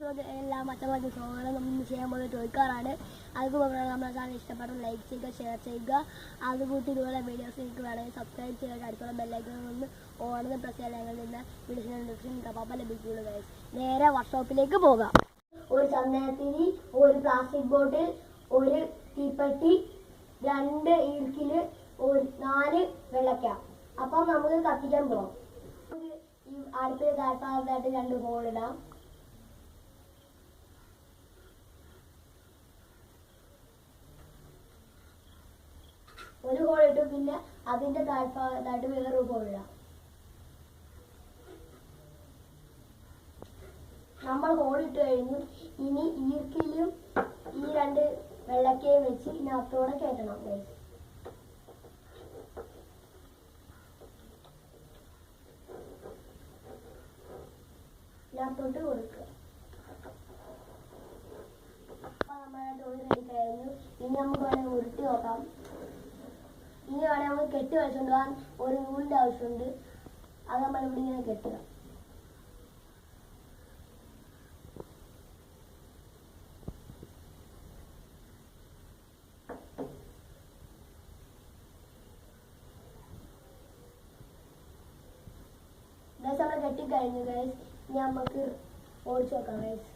എല്ലാ മറ്റു സോകളും നമ്മൾ ചെയ്യാൻ പോകുന്ന ചോദിക്കാറാണ്. അതുപോലെ നമ്മുടെ ചാനൽ ഇഷ്ടപ്പെട്ട ലൈക്ക് ചെയ്യുക, ഷെയർ ചെയ്യുക. അതുകൂട്ടി ഇതുപോലെ വീഡിയോസ് നിങ്ങൾക്ക് വേണമെങ്കിൽ സബ്സ്ക്രൈബ് ചെയ്യുക. അടുത്തുള്ള ബെല്ലൈക്കണിൽ നിന്ന് ഓണെന്ന് പ്രസ് ചെയ്യാൻ ഞങ്ങളിൽ നിന്ന് വീഡിയോസിൻ്റെ നോട്ടിഫിക്കേഷൻ കപ്പാപ്പ ലഭിക്കുകയുള്ളൂ ഗൈസ്. നേരെ വർക്ക്ഷോപ്പിലേക്ക് പോകാം. ഒരു ചന്ദനത്തിരി, ഒരു പ്ലാസ്റ്റിക് ബോട്ടിൽ, ഒരു തീപ്പെട്ടി, 2 ഈർക്കില്, 4 വെള്ളക്ക. അപ്പം നമുക്ക് കത്തിക്കാൻ പോകാം. ഈ അടുപ്പിൽ താൽക്കാലത്തായിട്ട് 2 ഹോളിടാം. ഒരു ഹോളിട്ടു, പിന്നെ അതിന്റെ താഴ്ഭാഗത്തായിട്ട് വേറൊരു ഹോളിടാം. നമ്മൾ ഹോളിട്ട് കഴിഞ്ഞു. ഇനി ഈർക്കിലും ഈ 2 വെള്ളക്കയും വെച്ച് ഇതിനകത്തോടെ കയറ്റണം. ഇതിനകത്തോട്ട് കൊടുക്കുക. അപ്പൊ നമ്മുടെ ഡോറ് റെഡി കഴിഞ്ഞു. ഇനി നമുക്ക് വേണമെങ്കിൽ ഉരുട്ടി നോക്കാം. ഇനി വേണമെങ്കിൽ നമുക്ക് കെട്ടി വലിച്ചുകൊണ്ട് പോകാൻ ഒരു നൂലിന്റെ ആവശ്യമുണ്ട്. അത് നമ്മൾ ഇവിടെ ഇങ്ങനെ കെട്ടുക. നമ്മൾ കെട്ടിക്കഴിഞ്ഞു ഗൈസ്. ഇനി നമുക്ക് ഓടിച്ചു നോക്കാം ഗൈസ്.